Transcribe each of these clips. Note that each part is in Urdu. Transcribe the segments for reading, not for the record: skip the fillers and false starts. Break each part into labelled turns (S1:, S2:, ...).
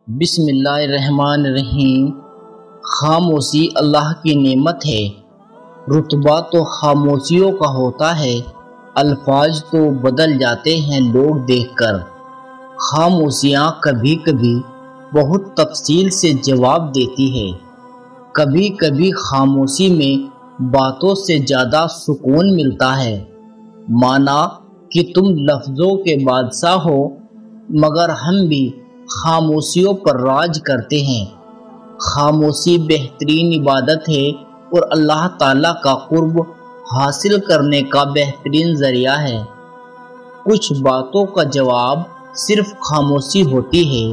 S1: بسم اللہ الرحمن الرحیم۔ خاموشی اللہ کی نعمت ہے۔ رتبہ تو خاموشیوں کا ہوتا ہے، الفاظ تو بدل جاتے ہیں لوگ دیکھ کر۔ خاموشیاں کبھی کبھی بہت تفصیل سے جواب دیتی ہے۔ کبھی کبھی خاموشی میں باتوں سے زیادہ سکون ملتا ہے۔ مانا کہ تم لفظوں کے بادشاہ ہو، مگر ہم بھی خاموشیوں پر راج کرتے ہیں۔ خاموشی بہترین عبادت ہے اور اللہ تعالیٰ کا قرب حاصل کرنے کا بہترین ذریعہ ہے۔ کچھ باتوں کا جواب صرف خاموشی ہوتی ہے،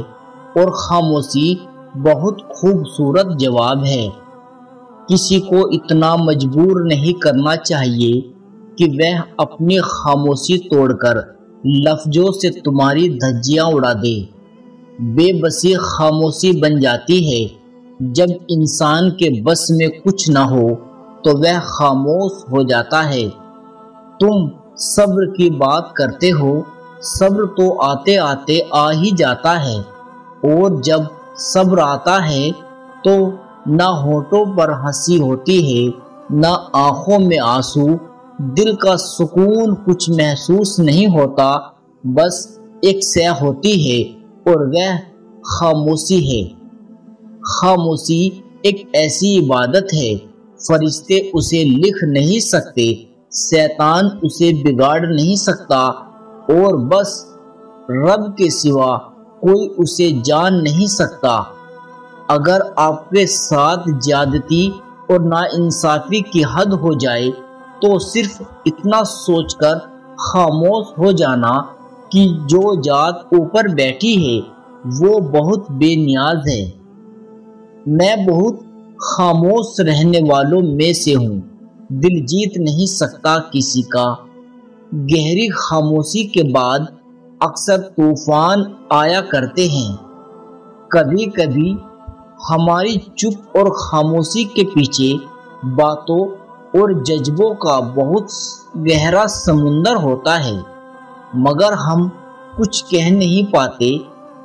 S1: اور خاموشی بہت خوبصورت جواب ہے۔ کسی کو اتنا مجبور نہیں کرنا چاہیے کہ وہ اپنی خاموشی توڑ کر لفظوں سے تمہاری دھجیاں اڑا دے۔ بے بسی خاموشی بن جاتی ہے۔ جب انسان کے بس میں کچھ نہ ہو تو وہ خاموش ہو جاتا ہے۔ تم صبر کی بات کرتے ہو، صبر تو آتے آتے آ ہی جاتا ہے، اور جب صبر آتا ہے تو نہ ہونٹوں پر ہنسی ہوتی ہے، نہ آنکھوں میں آنسو، دل کا سکون کچھ محسوس نہیں ہوتا، بس ایک سہ ہوتی ہے، اور وہ خاموشی ہے۔ خاموشی ایک ایسی عبادت ہے، فرشتے اسے لکھ نہیں سکتے، شیطان اسے بگاڑ نہیں سکتا، اور بس رب کے سوا کوئی اسے جان نہیں سکتا۔ اگر آپ کے ساتھ زیادتی اور ناانصافی کی حد ہو جائے تو صرف اتنا سوچ کر خاموش ہو جانا کہ جو ذات اوپر بیٹھی ہے وہ بہت بے نیاز ہے۔ میں بہت خاموش رہنے والوں میں سے ہوں، دل جیت نہیں سکتا کسی کا۔ گہری خاموشی کے بعد اکثر طوفان آیا کرتے ہیں۔ کبھی کبھی ہماری چپ اور خاموشی کے پیچھے باتوں اور جذبوں کا بہت گہرا سمندر ہوتا ہے، مگر ہم کچھ کہہ نہیں پاتے،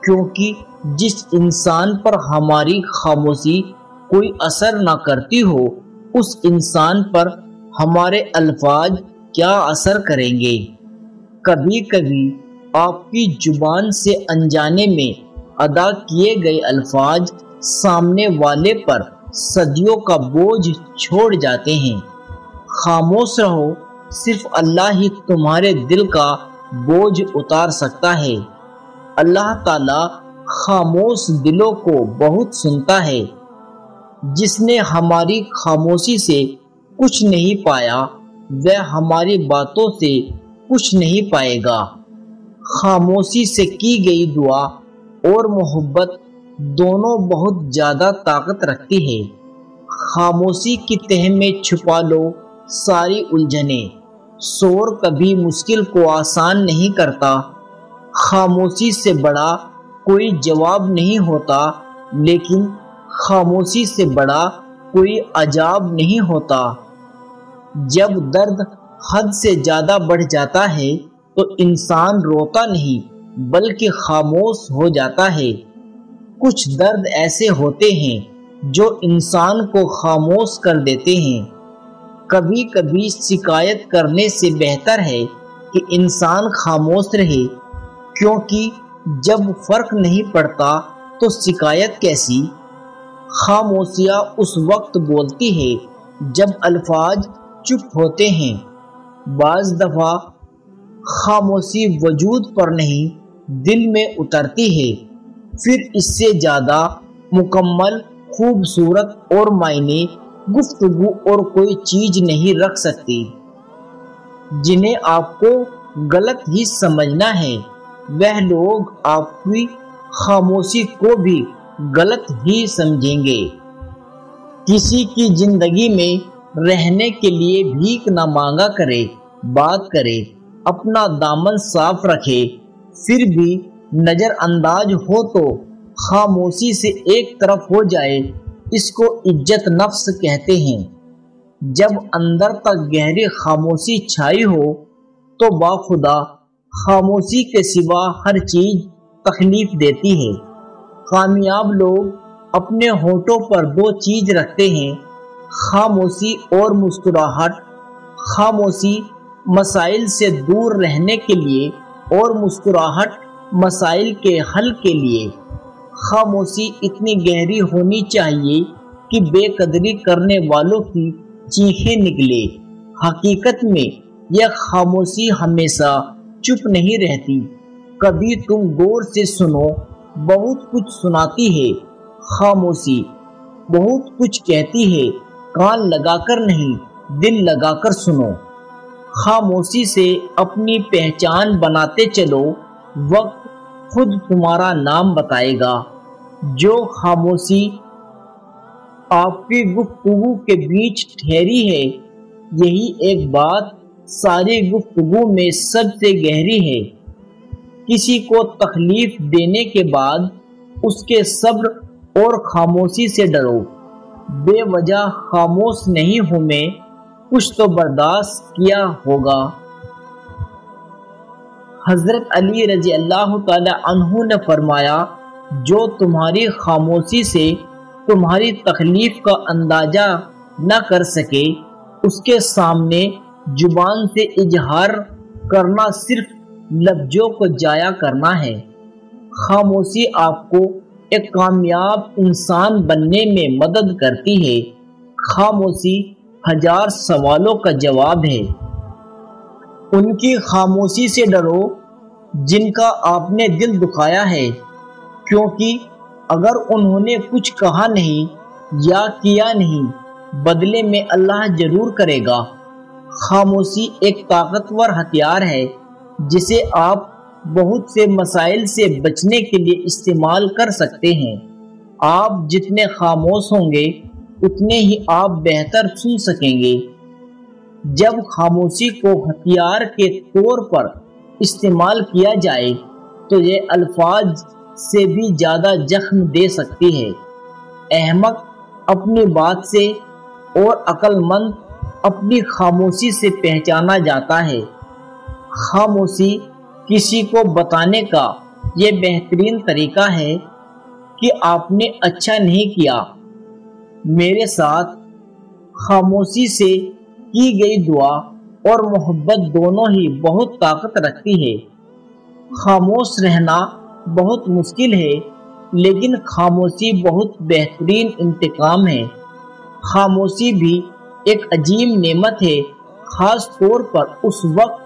S1: کیونکہ جس انسان پر ہماری خاموشی کوئی اثر نہ کرتی ہو، اس انسان پر ہمارے الفاظ کیا اثر کریں گے۔ کبھی کبھی آپ کی زبان سے انجانے میں ادا کیے گئے الفاظ سامنے والے پر صدیوں کا بوجھ چھوڑ جاتے ہیں۔ خاموش رہو، صرف اللہ ہی تمہارے دل کا بوجھ اتار سکتا ہے۔ اللہ تعالیٰ خاموش دلوں کو بہت سنتا ہے۔ جس نے ہماری خاموشی سے کچھ نہیں پایا، وہ ہماری باتوں سے کچھ نہیں پائے گا۔ خاموشی سے کی گئی دعا اور محبت دونوں بہت زیادہ طاقت رکھتی ہے۔ خاموشی کی تہ میں چھپا لو ساری الجھنیں۔ شور کبھی مشکل کو آسان نہیں کرتا۔ خاموشی سے بڑا کوئی جواب نہیں ہوتا، لیکن خاموشی سے بڑا کوئی عذاب نہیں ہوتا۔ جب درد حد سے زیادہ بڑھ جاتا ہے تو انسان روتا نہیں بلکہ خاموش ہو جاتا ہے۔ کچھ درد ایسے ہوتے ہیں جو انسان کو خاموش کر دیتے ہیں۔ کبھی کبھی شکایت کرنے سے بہتر ہے کہ انسان خاموش رہے، کیونکہ جب فرق نہیں پڑتا تو شکایت کیسی؟ خاموشیاں اس وقت بولتی ہے جب الفاظ چپ ہوتے ہیں۔ بعض دفعہ خاموشی وجود پر نہیں، دل میں اترتی ہے، پھر اس سے زیادہ مکمل، خوبصورت اور معنی گفتگو اور کوئی چیز نہیں رکھ سکتی۔ جنہیں آپ کو غلط ہی سمجھنا ہے، وہ لوگ آپ کی خاموشی کو بھی غلط ہی سمجھیں گے۔ کسی کی زندگی میں رہنے کے لیے بھیک نہ مانگا کرے، بات کرے، اپنا دامن صاف رکھے، پھر بھی نظر انداز ہو تو خاموشی سے ایک طرف ہو جائے، اس کو عزت نفس کہتے ہیں۔ جب اندر تک گہری خاموشی چھائی ہو تو باخدا خاموشی کے سوا ہر چیز تکلیف دیتی ہے۔ کامیاب لوگ اپنے ہونٹوں پر دو چیز رکھتے ہیں، خاموشی اور مسکراہٹ۔ خاموشی مسائل سے دور رہنے کے لیے اور مسکراہٹ مسائل کے حل کے لیے۔ خاموشی اتنی گہری ہونی چاہیے کہ بے قدری کرنے والوں کی چیخیں نکلے۔ حقیقت میں یہ خاموشی ہمیشہ چپ نہیں رہتی، کبھی تم غور سے سنو، بہت کچھ سناتی ہے۔ خاموشی بہت کچھ کہتی ہے، کان لگا کر نہیں، دل لگا کر سنو۔ خاموشی سے اپنی پہچان بناتے چلو، وقت خود تمہارا نام بتائے گا۔ جو خاموشی آپ کی گفتگو کے بیچ ٹھہری ہے، یہی ایک بات ساری گفتگو میں سب سے گہری ہے۔ کسی کو تکلیف دینے کے بعد اس کے صبر اور خاموشی سے ڈرو۔ بے وجہ خاموش نہیں ہوں میں، کچھ تو برداشت کیا ہوگا۔ حضرت علی رضی اللہ تعالی عنہ نے فرمایا، جو تمہاری خاموشی سے تمہاری تکلیف کا اندازہ نہ کر سکے، اس کے سامنے زبان سے اظہار کرنا صرف لفظوں کو ضائع کرنا ہے۔ خاموشی آپ کو ایک کامیاب انسان بننے میں مدد کرتی ہے۔ خاموشی ہزار سوالوں کا جواب ہے۔ ان کی خاموشی سے ڈرو جن کا آپ نے دل دکھایا ہے، کیونکہ اگر انہوں نے کچھ کہا نہیں یا کیا نہیں، بدلے میں اللہ ضرور کرے گا۔ خاموشی ایک طاقتور ہتھیار ہے جسے آپ بہت سے مسائل سے بچنے کے لیے استعمال کر سکتے ہیں۔ آپ جتنے خاموش ہوں گے اتنے ہی آپ بہتر سن سکیں گے۔ جب خاموشی کو ہتھیار کے طور پر استعمال کیا جائے تو یہ الفاظ سے بھی زیادہ زخم دے سکتی ہے۔ احمق اپنی بات سے اور عقل مند اپنی خاموشی سے پہچانا جاتا ہے۔ خاموشی کسی کو بتانے کا یہ بہترین طریقہ ہے کہ آپ نے اچھا نہیں کیا میرے ساتھ۔ خاموشی سے کی گئی دعا اور محبت دونوں ہی بہت طاقت رکھتی ہے۔ خاموش رہنا بہت مشکل ہے، لیکن خاموشی بہت بہترین انتقام ہے۔ خاموشی بھی ایک عظیم نعمت ہے، خاص طور پر اس وقت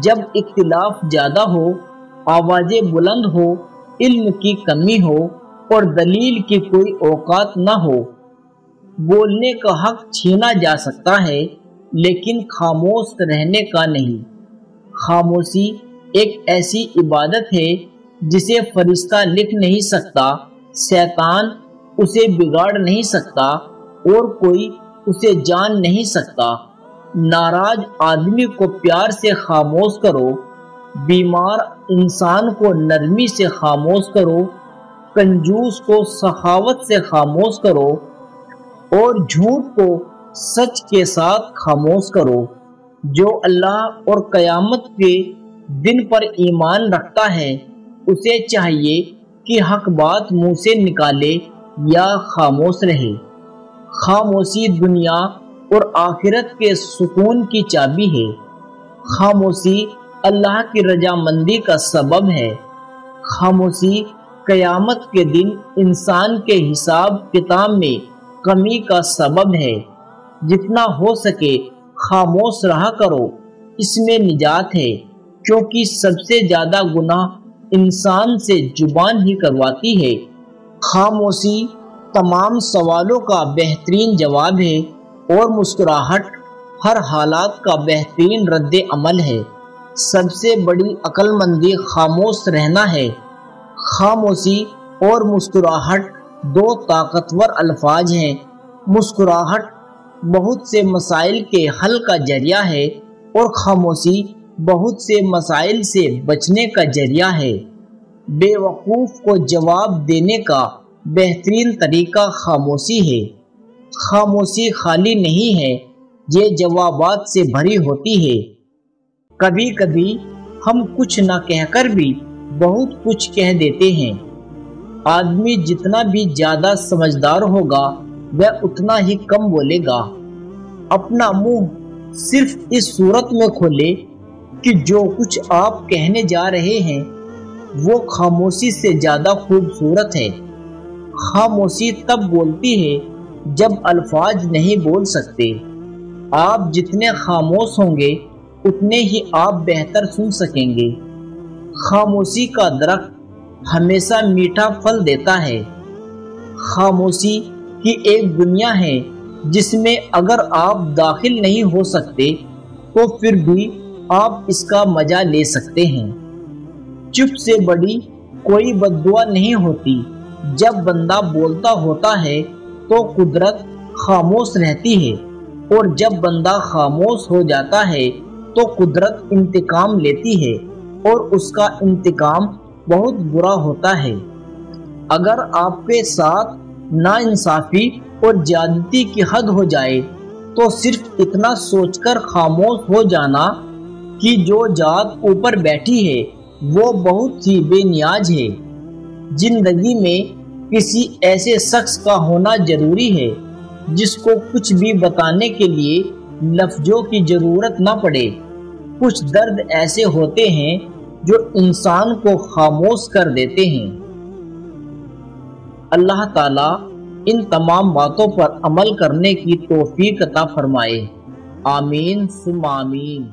S1: جب اختلاف زیادہ ہو، آوازیں بلند ہو، علم کی کمی ہو اور دلیل کی کوئی اوقات نہ ہو۔ بولنے کا حق چھینا جا سکتا ہے، لیکن خاموش رہنے کا نہیں۔ خاموشی ایک ایسی عبادت ہے جسے فرشتہ لکھ نہیں سکتا، شیطان اسے بگاڑ نہیں سکتا اور کوئی اسے جان نہیں سکتا۔ ناراض آدمی کو پیار سے خاموش کرو، بیمار انسان کو نرمی سے خاموش کرو، کنجوس کو سخاوت سے خاموش کرو اور جھوٹ کو سچ کے ساتھ خاموش کرو۔ جو اللہ اور قیامت کے دن پر ایمان رکھتا ہے اسے چاہیے کہ حق بات منہ سے نکالے یا خاموش رہے۔ خاموشی دنیا اور آخرت کے سکون کی چابی ہے۔ خاموشی اللہ کی رضامندی کا سبب ہے۔ خاموشی قیامت کے دن انسان کے حساب کتاب میں کمی کا سبب ہے۔ جتنا ہو سکے خاموش رہا کرو، اس میں نجات ہے، کیونکہ سب سے زیادہ گناہ انسان سے زبان ہی کرواتی ہے۔ خاموشی تمام سوالوں کا بہترین جواب ہے اور مسکراہٹ ہر حالات کا بہترین رد عمل ہے۔ سب سے بڑی عقل مندی خاموش رہنا ہے۔ خاموشی اور مسکراہٹ دو طاقتور الفاظ ہیں۔ مسکراہٹ بہت سے مسائل کے حل کا ذریعہ ہے اور خاموشی بہت سے مسائل سے بچنے کا ذریعہ ہے۔ بے وقوف کو جواب دینے کا بہترین طریقہ خاموشی ہے۔ خاموشی خالی نہیں ہے، یہ جوابات سے بھری ہوتی ہے۔ کبھی کبھی ہم کچھ نہ کہہ کر بھی بہت کچھ کہہ دیتے ہیں۔ آدمی جتنا بھی زیادہ سمجھدار ہوگا وہ اتنا ہی کم بولے گا۔ اپنا منہ صرف اس صورت میں کھولے کہ جو کچھ آپ کہنے جا رہے ہیں وہ خاموشی سے زیادہ خوبصورت ہے۔ خاموشی تب بولتی ہے جب الفاظ نہیں بول سکتے۔ آپ جتنے خاموش ہوں گے اتنے ہی آپ بہتر سن سکیں گے۔ خاموشی کا درخت ہمیشہ میٹھا پھل دیتا ہے۔ خاموشی کی ایک دنیا ہے جس میں اگر آپ داخل نہیں ہو سکتے تو پھر بھی آپ اس کا مزہ لے سکتے ہیں۔ چپ سے بڑی کوئی بددعا نہیں ہوتی۔ جب بندہ بولتا ہوتا ہے تو قدرت خاموش رہتی ہے، اور جب بندہ خاموش ہو جاتا ہے تو قدرت انتقام لیتی ہے، اور اس کا انتقام بہت برا ہوتا ہے۔ اگر آپ کے ساتھ ناانصافی اور زیادتی کی حد ہو جائے تو صرف اتنا سوچ کر خاموش ہو جانا کہ جو ذات اوپر بیٹھی ہے وہ بہت ہی بے نیاز ہے۔ زندگی میں کسی ایسے شخص کا ہونا ضروری ہے جس کو کچھ بھی بتانے کے لیے لفظوں کی ضرورت نہ پڑے۔ کچھ درد ایسے ہوتے ہیں جو انسان کو خاموش کر دیتے ہیں۔ اللہ تعالیٰ ان تمام باتوں پر عمل کرنے کی توفیق عطا فرمائے۔ آمین ثم آمین۔